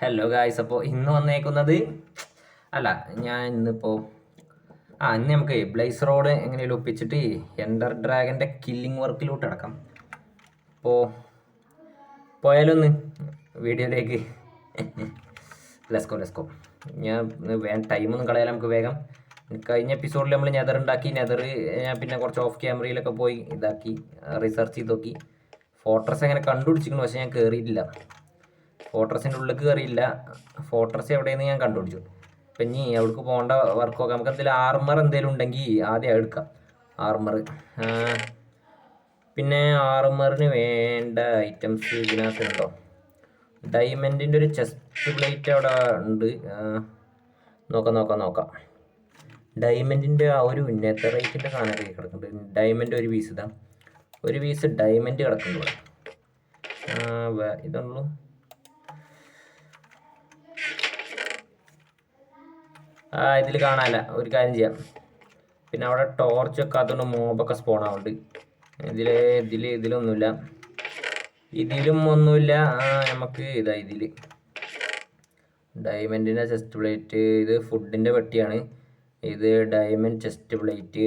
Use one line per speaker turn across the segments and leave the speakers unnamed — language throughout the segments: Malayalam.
ഹലോ ഗായ്സ്, അപ്പോൾ ഇന്ന് വന്നേക്കുന്നത് അല്ല ഞാൻ ഇന്ന് നമുക്ക് ബ്ലേസ് റോഡ് എങ്ങനെയും ഒപ്പിച്ചിട്ട് എൻഡർ ഡ്രാഗൻ്റെ കില്ലിംഗ് വർക്കിലോട്ട് അടക്കാം. അപ്പോൾ പോയാലൊന്ന് വീഡിയോയിലേക്ക്. ലെസ്കോ ഞാൻ വേഗം ടൈമൊന്നും കളയാൻ നമുക്ക് വേഗം. കഴിഞ്ഞ എപ്പിസോഡിൽ നമ്മൾ നെതർ ഞാൻ പിന്നെ കുറച്ച് ഓഫ് ക്യാമറയിലൊക്കെ പോയി ഇതാക്കി റിസർച്ച് ചെയ്ത് നോക്കി. ഫോർട്രസ് എങ്ങനെ കണ്ടുപിടിച്ചിരിക്കുന്നു, പക്ഷേ ഞാൻ കയറിയിട്ടില്ല. ഫോർട്രസിൻ്റെ ഉള്ളിൽ കയറിയില്ല. ഫോർട്രസ് എവിടെയെന്ന് ഞാൻ കണ്ടുപിടിച്ചു. അപ്പം ഇനി അവിടേക്ക് പോകേണ്ട വർക്ക് നോക്കാം. നമുക്ക് എന്തെങ്കിലും ആർമർ എന്തെങ്കിലും ഉണ്ടെങ്കിൽ ആദ്യം എടുക്കാം. ആർമർ പിന്നെ ആർമറിന് വേണ്ട ഐറ്റംസ് ഇതിനകത്തുണ്ടോ? ഡയമണ്ടിൻ്റെ ഒരു ചെസ്റ്റ് പ്ലേറ്റ് അവിടെ ഉണ്ട്. നോക്കാം. ഡയമണ്ടിൻ്റെ ആ ഒരു നെതറൈറ്റിൻ്റെ സാധനമൊക്കെ കിടക്കുന്നുണ്ട്. ഡയമണ്ട് ഒരു പീസ് ഒരു പീസ് ഡയമണ്ട് കിടക്കുന്നുണ്ട് ഇവിടെ. ഇതുള്ളൂ. ഇതിൽ കാണാനില്ല. ഒരു കാര്യം ചെയ്യാം. പിന്നെ അവിടെ ടോർച്ച് വെക്കാത്തതുകൊണ്ട് മോബൊക്കെ സ്പോൺ ആവുന്നുണ്ട്. ഇതിലൊന്നുമില്ല. ഇതിലും ഒന്നുമില്ല. നമുക്ക് ഇതിൽ ഡയമണ്ടിൻ്റെ ചെസ്റ്റ് പ്ലേറ്റ്. ഇത് ഫുഡിൻ്റെ പെട്ടിയാണ്. ഇത് ഡയമണ്ട് ചെസ്റ്റ് പ്ലേറ്റ്.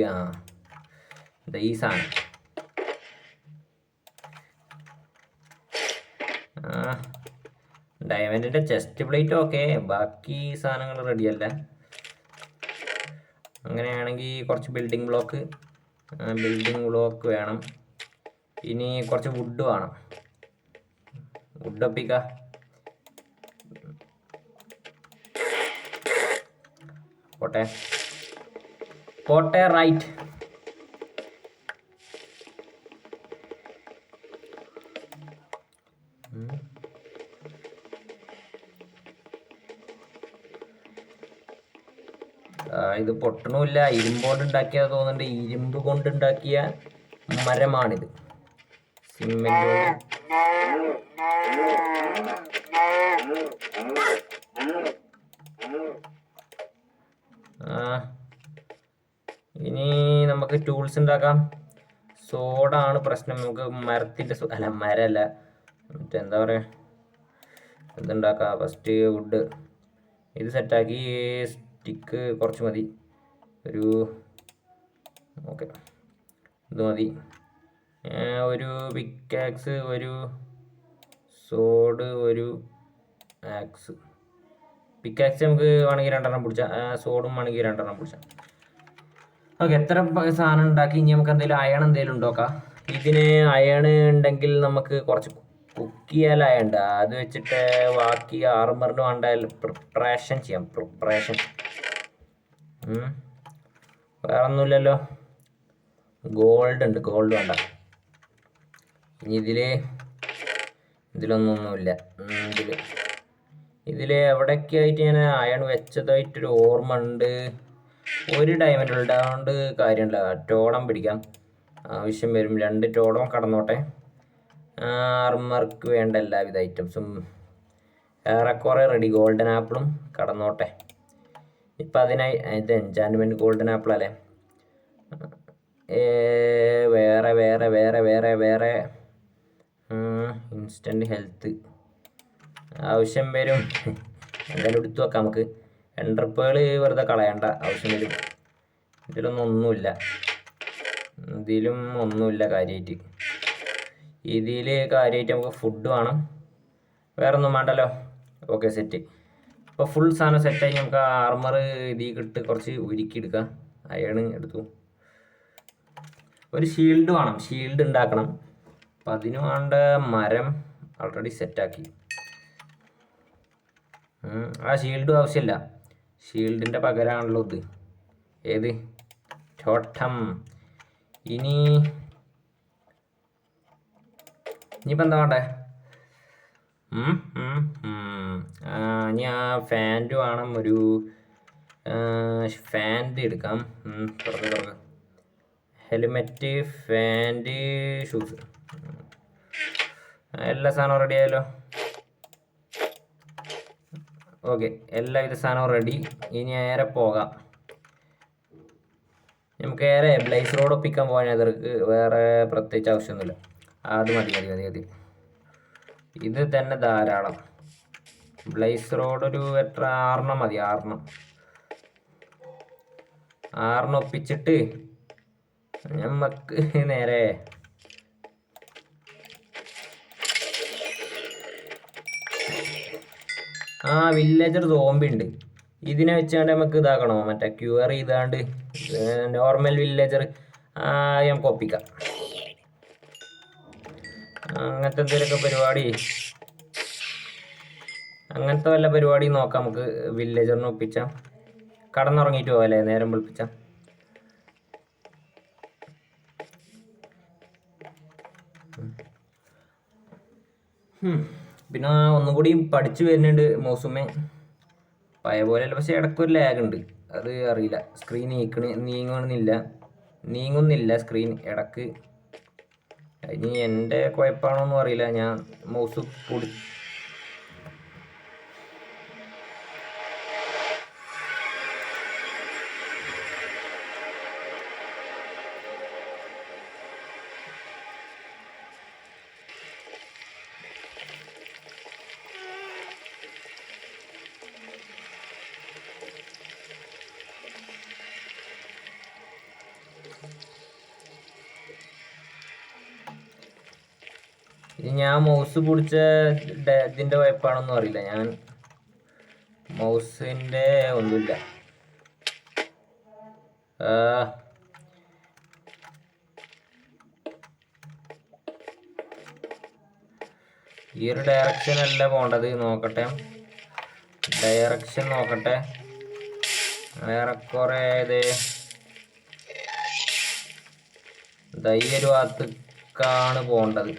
ഈ സാധനം ഡയമണ്ടിൻ്റെ ചെസ്റ്റ് പ്ലേറ്റ് ഓക്കെ. ബാക്കി സാധനങ്ങൾ റെഡിയല്ല. അങ്ങനെയാണെങ്കിൽ കുറച്ച് ബിൽഡിംഗ് ബ്ലോക്ക് വേണം. ഇനി കുറച്ച് വുഡ് വേണം. വുഡ് ഒപ്പിക്കാം. പോട്ടെ റൈറ്റ്. ഇത് പൊട്ടണമില്ല. ഇരുമ്പോണ്ട് ഉണ്ടാക്കിയത് തോന്നുന്നുണ്ട്. ഇരുമ്പ് കൊണ്ടുണ്ടാക്കിയ മരമാണിത്. സിമെന്റ് കൊണ്ട്. ഇനി നമുക്ക് ടൂൾസ് ഉണ്ടാക്കാം. സോഡാണ് പ്രശ്നം. നമുക്ക് മരത്തിൻ്റെ മരമല്ല, എന്താ പറയുക, ഇതുണ്ടാക്കാം. ഫസ്റ്റ് വുഡ് ഇത് സെറ്റാക്കി. സ്റ്റിക്ക് കുറച്ച് മതി. ഓക്കെ, ഇത് മതി. ഒരു പിക്കാക്സ്, ഒരു സോഡ്, ഒരു ആക്സ്. പിക്കാക്സ് നമുക്ക് വേണമെങ്കിൽ 2 പിടിച്ചാൽ, സോഡും വേണമെങ്കിൽ 2 പിടിച്ചാൽ. ഓക്കെ, എത്ര സാധനം ഉണ്ടാക്കി. ഇനി നമുക്ക് എന്തെങ്കിലും അയൺ എന്തെങ്കിലും ഉണ്ടാക്കാം. ഇതിന് അയൺ ഉണ്ടെങ്കിൽ നമുക്ക് കുറച്ച് കുക്ക് ചെയ്യാൻ അയൺ. അത് വെച്ചിട്ട് ബാക്കി ആർമറിന് വേണ്ട പ്രിപ്പറേഷൻ ചെയ്യാം. വേറെ ഒന്നുമില്ലല്ലോ. ഗോൾഡ് ഉണ്ട്. ഗോൾഡ് വേണ്ട. ഇനി ഇതിലൊന്നൊന്നുമില്ല. ഇതിൽ എവിടെയൊക്കെ ആയിട്ട് ഞാൻ അയൺ വെച്ചതായിട്ടൊരു ഓർമ്മ ഉണ്ട്. ഒരു ഡയമണ്ട് ഉണ്ട്, അതുകൊണ്ട് കാര്യമില്ല. ടോളം പിടിക്കാം, ആവശ്യം വരും. 2 ടോളം കടന്നോട്ടെ. ആർമർക്ക് വേണ്ട എല്ലാവിധ ഐറ്റംസും ഏറെക്കുറെ റെഡി. ഗോൾഡൻ ആപ്പിളും കടന്നോട്ടെ. ഇപ്പം അതിനായി ഇത് എൻചാൻമെൻറ്റ് ഗോൾഡൻ ആപ്പിൾ അല്ലേ. വേറെ ഇൻസ്റ്റൻറ്റ് ഹെൽത്ത് ആവശ്യം വരും. എന്തായാലും എടുത്തു വെക്കാം നമുക്ക്. എൻഡർപ്പേൾ വെറുതെ കളയണ്ട, ആവശ്യം വരും. ഇതിലും ഒന്നുമില്ല കാര്യമായിട്ട്. ഇതിൽ കാര്യമായിട്ട് നമുക്ക് ഫുഡ് വേണം. വേറെ ഒന്നും വേണ്ടല്ലോ. Okay, set. ഇപ്പോൾ ഫുൾ സാധനം സെറ്റായി. നമുക്ക് ആർമർ ഇതിൽ കുറച്ച് ഉരുക്കിയെടുക്കാം. അയൺ എടുത്തു. ഒരു ഷീൽഡ് വേണം. ഷീൽഡ് ഉണ്ടാക്കണം. അപ്പം അതിന് വേണ്ട മരം ഓൾറെഡി സെറ്റാക്കി. ആ ഷീൽഡും ആവശ്യമില്ല. ഷീൽഡിൻ്റെ പകരമാണല്ലോ ഇത്. ഏത് ടോട്ടം. ഇനിയിപ്പോൾ എന്താ വേണ്ടേ? ഇനി ആ ഫാൻറ്റ് വേണം. ഒരു ഫാൻറ്റ് എടുക്കാം. തുറക്ക്. ഹെൽമെറ്റ്, ഫാൻറ്റ്, ഷൂസ്, എല്ലാ സാധനവും റെഡി ആയല്ലോ. ഓക്കെ, എല്ലാവിധ സാധനവും റെഡി. ഇനി നേരെ പോകാം. നമുക്ക് ബ്ലേസ് റോഡ് ഒപ്പിക്കാൻ പോകാൻ അതിർക്ക് വേറെ പ്രത്യേകിച്ച് ആവശ്യമൊന്നുമില്ല. അത് മതി. ഇത് തന്നെ ധാരാളം. ബ്ലേസ് റോഡ് ഒരു എത്ര 6 മതി. 6 ഒപ്പിച്ചിട്ട് നമുക്ക് നേരെ വില്ലേജർ സോംബി ഉണ്ട്. ഇതിനെ വെച്ചാണ്ട് നമുക്ക് ഇതാക്കണോ? മറ്റേ ക്യൂർ ചെയ്താണ്ട് നോർമൽ വില്ലേജർ നമുക്ക് ഒപ്പിക്കാം. അങ്ങനത്തെ എന്തെങ്കിലുമൊക്കെ പരിപാടി, അങ്ങനത്തെ വല്ല പരിപാടി നോക്കാം നമുക്ക്. വില്ലേജറിനെ ഒപ്പിച്ചാൽ കടന്നുറങ്ങിയിട്ട് പോകല്ലേ, നേരം വിളിപ്പിച്ചാൽ. പിന്നെ ഒന്നും കൂടി പഠിച്ചു വരുന്നുണ്ട് മൗസുമേ, പഴയ പോലെയല്ല. പക്ഷെ ഇടയ്ക്കൊരു ലാഗ് ഉണ്ട്, അത് അറിയില്ല. സ്ക്രീൻ നീങ്ങുന്നില്ല സ്ക്രീൻ ഇടക്ക്. ഇനി എൻ്റെ കുഴപ്പമാണോന്നും അറിയില്ല. ഞാൻ മൗസ് ഞാൻ മൗസ് പിടിച്ച ഇതിൻ്റെ കുഴപ്പമാണോന്നും അറിയില്ല. ഞാൻ മൗസിൻ്റെ ഒന്നുമില്ല. ഈ ഒരു ഡയറക്ഷൻ അല്ല പോണ്ടത്. നോക്കട്ടെ, ഡയറക്ഷൻ നോക്കട്ടെ. ഏറെക്കുറെ ഈ ഒരു ഭാഗത്തേക്കാണ് പോണ്ടത്.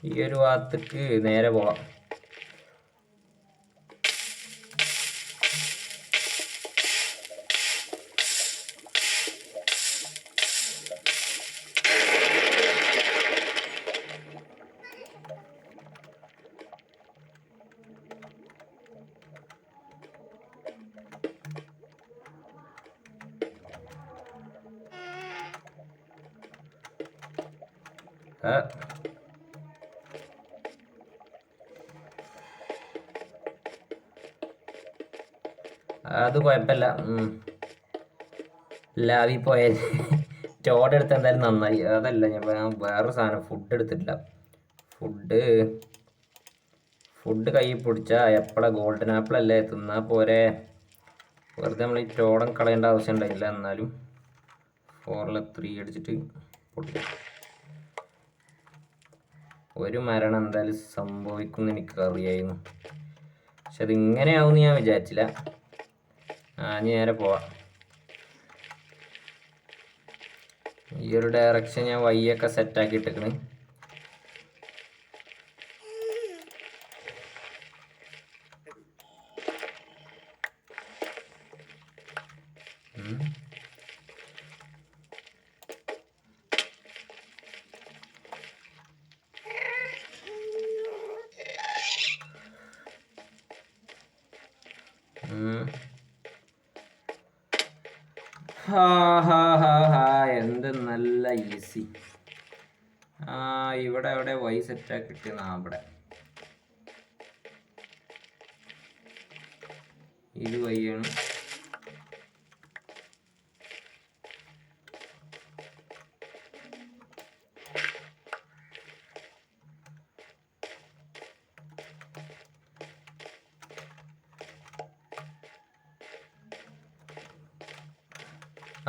ഈ ഒരു ഭാഗത്തേക്ക് നേരെ പോവാം. അത് കുഴപ്പമില്ല. ലാവി പോയാൽ ചോടെടുത്ത് എന്തായാലും നന്നായി. അതല്ല, ഞാൻ വേറൊരു സാധനം ഫുഡ് എടുത്തിട്ടില്ല. ഫുഡ് കയ്യിൽ പിടിച്ചാൽ എപ്പോഴാ ഗോൾഡൻ ആപ്പിൾ അല്ലേ തിന്നാൽ പോരെ. വെറുതെ നമ്മൾ ഈ ചോടൻ കളയേണ്ട ആവശ്യം ഉണ്ടായില്ല. എന്നാലും 4-3 അടിച്ചിട്ട് പൊട്ടിക്കാം. ഒരു മരണം എന്തായാലും സംഭവിക്കുമെന്ന് എനിക്കറിയായിരുന്നു, പക്ഷെ അതിങ്ങനെയാവുമെന്ന് ഞാൻ വിചാരിച്ചില്ല. നേരെ പോവാം. ഈ ഒരു ഡയറക്ഷൻ ഞാൻ വയ്യൊക്കെ സെറ്റാക്കി ഇട്ടിക്കണ്. എന്ത് നല്ല ഈസി. ഇവിടെ എവിടെ വൈ സെറ്റാക്കി കിട്ടിയെന്നാ. അവിടെ ഇത് വയ്യാണ്.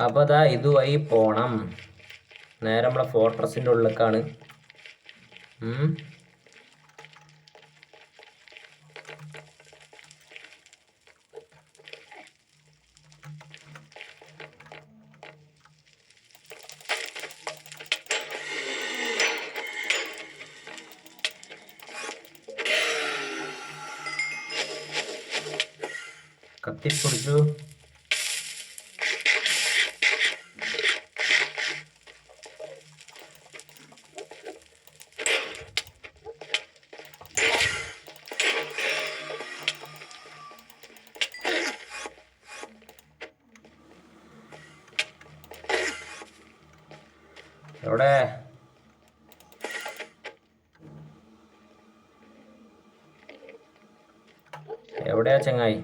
അപ്പോൾ അതാ ഇതുവഴി പോണം. നേരെ നമ്മളെ ഫോർട്രസിൻ്റെ ഉള്ളിലേക്കാണ്. കത്തിപ്പൊടിച്ചു. എവിടെ എവിടെയാ ചങ്ങായി?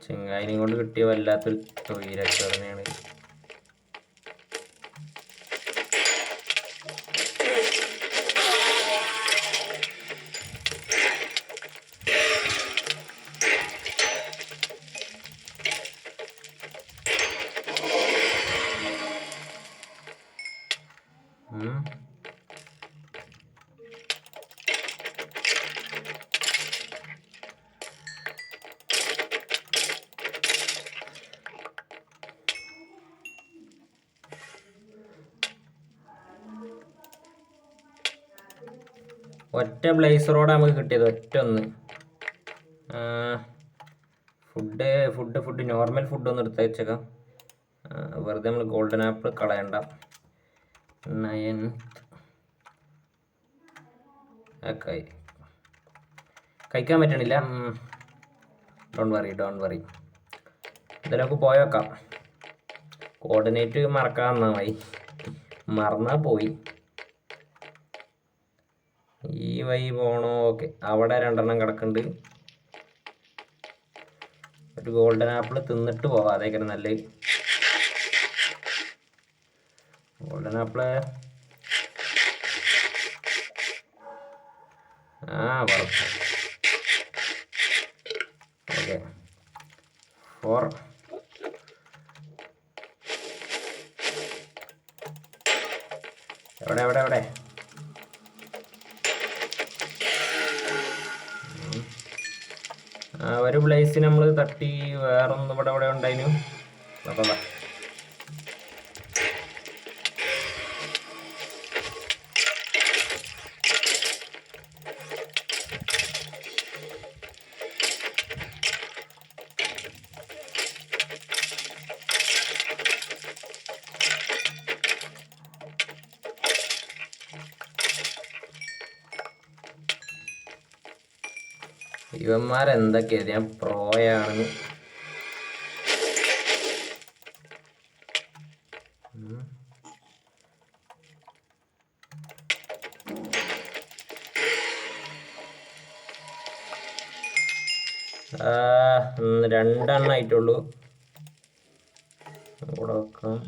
ചെങ്ങായിനെ കൊണ്ട് കിട്ടിയ വല്ലാത്തൊരു തൊഴിലൊക്കെ. ഒറ്റ ബ്ലേസറോടെ നമുക്ക് കിട്ടിയത്, ഒറ്റ ഒന്ന്. ഫുഡ് നോർമൽ ഫുഡൊന്നും എടുത്ത് വെച്ചേക്കാം. വെറുതെ നമ്മൾ ഗോൾഡൻ ആപ്പിൾ കളയണ്ട. 9 കഴിക്കാൻ പറ്റണില്ല. Don't worry. എന്തായാലും നമുക്ക് പോയേക്കാം. കോർഡിനേറ്റ് മറക്കാൻ നന്നായി, മറന്നാ പോയി. ഈ വഴി പോകണോ? ഓക്കെ, അവിടെ 2 കിടക്കുന്നുണ്ട്. ഒരു ഗോൾഡൻ ആപ്പിൾ തിന്നിട്ട് പോവാം, അതേക്കാരം നല്ലത്. ഗോൾഡൻ ആപ്പിള് പറഞ്ഞു. ഓക്കെ, 4. എവിടെ? ഒരു ബ്ലേസിന് നമ്മൾ തട്ടി. വേറൊന്നും ഇവിടെ ഉണ്ടായിരുന്നു. അപ്പം ഇവന്മാരെന്തൊക്കെയാ, ഞാൻ പ്രോയാണ്. രണ്ടെണ്ണായിട്ടുള്ളൂ. ഇവിടെ വെക്കാം.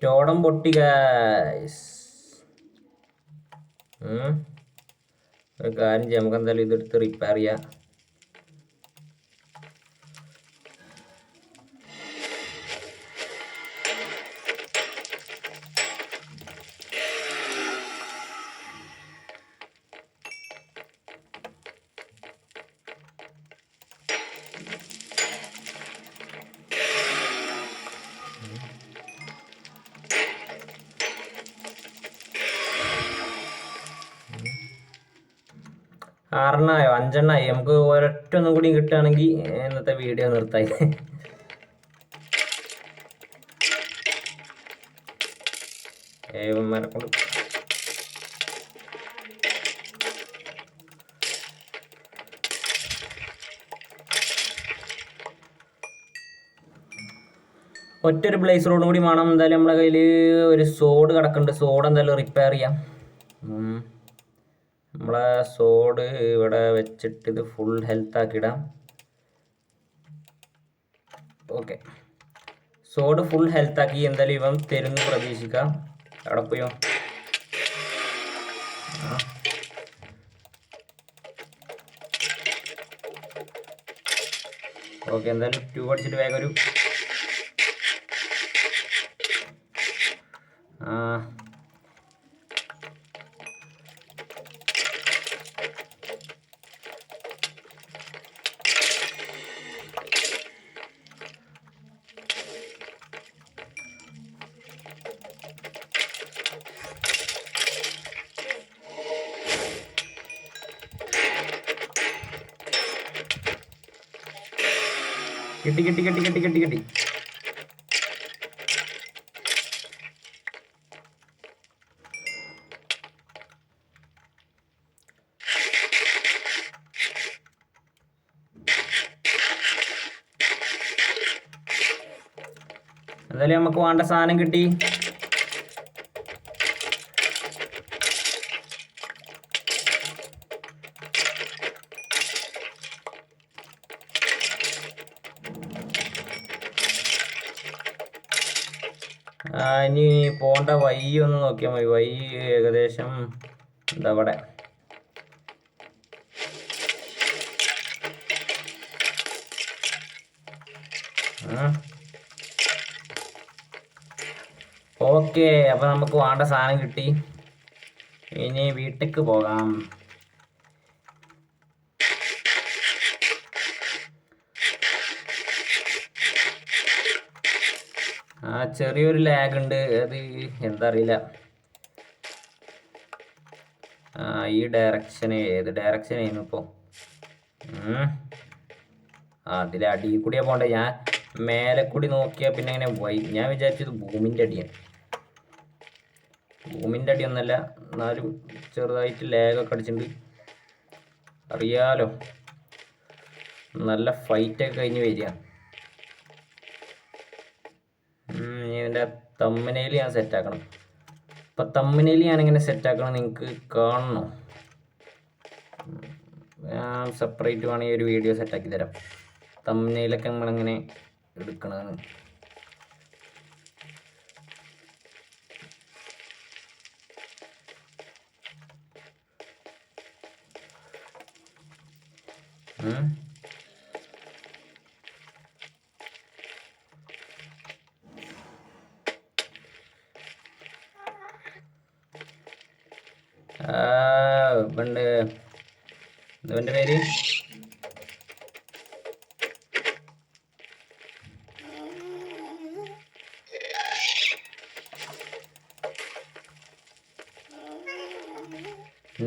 ടോടം പൊട്ടി ഗൈസ്. ഒരു കാര്യം ചെയ്യാം, നമുക്ക് എന്തായാലും ഇതെടുത്ത് റിപ്പയർ ചെയ്യാം. ആറെണ്ണായോ? 5 നമുക്ക് ഒരൊറ്റ ഒന്നും കൂടി കിട്ടുകയാണെങ്കിൽ ഇന്നത്തെ വീഡിയോ നിർത്തായി. ഏവന്മാരെ കൊണ്ട് ഒറ്റൊരു ബ്ലേസ് റോഡും കൂടി വേണം. എന്തായാലും നമ്മളെ കയ്യിൽ ഒരു സോഡ് കിടക്കുന്നുണ്ട്. സോഡ് എന്തായാലും റിപ്പയർ ചെയ്യാം. നമ്മളെ സോഡ് ഇവിടെ വെച്ചിട്ട് ഇത് ഫുൾ ഹെൽത്ത് ആക്കിയിടാം. ഓക്കെ, സോഡ് ഫുൾ ഹെൽത്ത് ആക്കി. എന്തായാലും ഇവൻ തരുന്ന് പ്രതീക്ഷിക്കാം. അവിടെ പോയോ? ഓക്കെ, എന്തായാലും 2 അടിച്ചിട്ട് വേഗം ഒരു കിട്ടി കിട്ടി കിട്ടി കിട്ടി കിട്ടി കിട്ടി. എന്തായാലും നമുക്ക് വേണ്ട സാധനം കിട്ടി. ഇനി പോണ്ട വഴി ഒന്ന് നോക്കിയാൽ മതി. വഴി ഏകദേശം എന്താ അവിടെ. ഓക്കെ, അപ്പൊ നമുക്ക് വേണ്ട സാധനം കിട്ടി. ഇനി വീട്ടിലേക്ക് പോകാം. ചെറിയൊരു ലാഗ് ഉണ്ട്. അത് എന്താ അറിയില്ല. ഈ ഡയറക്ഷന് ഏത് ഡയറക്ഷൻ ആയിരുന്നു ഇപ്പോൾ? അതിലെ അടിയിൽ കൂടിയാ പോണ്ടേ. ഞാൻ മേലെ കൂടി നോക്കിയാൽ പിന്നെ ഇങ്ങനെ ഞാൻ വിചാരിച്ചത് ഭൂമിൻ്റെ അടിയാണ്. ഭൂമിൻ്റെ അടിയൊന്നല്ല, എന്നാലും ചെറുതായിട്ട് ലാഗൊക്കെ അടിച്ചിട്ടുണ്ട്. അറിയാലോ, നല്ല ഫൈറ്റൊക്കെ കഴിഞ്ഞ് വരിക. ഇതിൻ്റെ തമ്മനയിൽ ഞാൻ സെറ്റാക്കണം. അപ്പം തമ്മനയിൽ ഞാനിങ്ങനെ സെറ്റാക്കണം, നിങ്ങൾക്ക് കാണണോ? ഞാൻ സെപ്പറേറ്റ് വേണമെങ്കിൽ ഒരു വീഡിയോ സെറ്റാക്കി തരാം. തമ്മനയിലൊക്കെ നമ്മളിങ്ങനെ എടുക്കണമെന്ന്. ഇവൻ്റെ ഇവൻ്റെ പേര്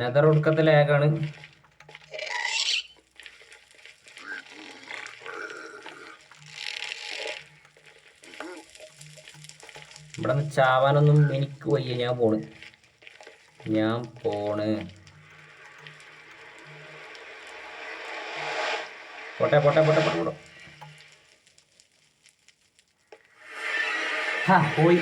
നെതർ ഒടുക്കത്തെ ലാഗാണ്. ഇവിടെ നിന്ന് ചാവാനൊന്നും എനിക്ക് വയ്യ. ഞാൻ പോണ്. പോട്ടെ പോട്ടെ പോട്ടെ പോട്ടെ. പോയി.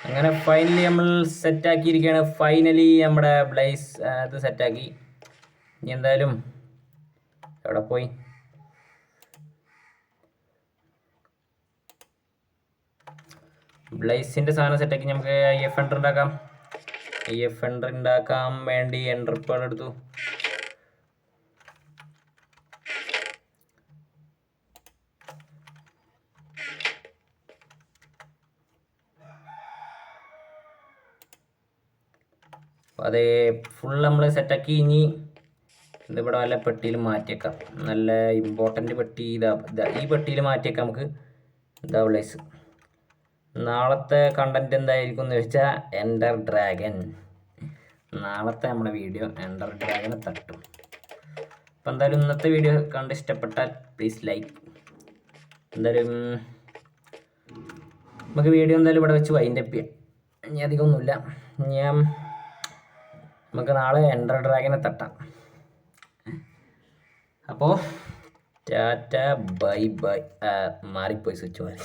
അങ്ങനെ ഫൈനലി നമ്മൾ സെറ്റാക്കിയിരിക്കുകയാണ്. ഫൈനലി നമ്മുടെ ബ്ലേസ് ഇത് സെറ്റാക്കി. ഇനി എന്തായാലും എവിടെ പോയി? ബ്ലേസിൻ്റെ സാധനം സെറ്റാക്കി. നമുക്ക് IF എൻഡർ ഉണ്ടാക്കാം. IF എൻഡർ ഉണ്ടാക്കാൻ വേണ്ടി എൻഡർ പേൾ എടുത്തു. അത് ഫുൾ നമ്മൾ സെറ്റാക്കി. ഇനി ഇതിവിടെ വല്ല പെട്ടിയിൽ മാറ്റിയേക്കാം. നല്ല ഇമ്പോർട്ടൻ്റ് പെട്ടി ഈ പെട്ടിയിൽ മാറ്റിയേക്കാം നമുക്ക്. ഇതാ ബ്ലേസ്. നാളത്തെ കണ്ടന്റ് എന്തായിരിക്കും എന്ന് ചോദിച്ചാൽ എൻഡർ ഡ്രാഗൺ. നാളത്തെ നമ്മുടെ വീഡിയോ എൻഡർ ഡ്രാഗനെ തട്ടും. അപ്പം എന്തായാലും ഇന്നത്തെ വീഡിയോ കണ്ട് ഇഷ്ടപ്പെട്ടാൽ പ്ലീസ് ലൈക്ക്. എന്തായാലും നമുക്ക് വീഡിയോ എന്തായാലും ഇവിടെ വെച്ച് വൈൻഡപ്പ് ചെയ്യാം. ഇനി അധികമൊന്നുമില്ല. നമുക്ക് നാളെ എൻഡർ ഡ്രാഗനെ തട്ടാം. അപ്പോൾ ടാറ്റ ബൈ ബൈ. മാറിപ്പോയി സ്വിച്ച് മാറി.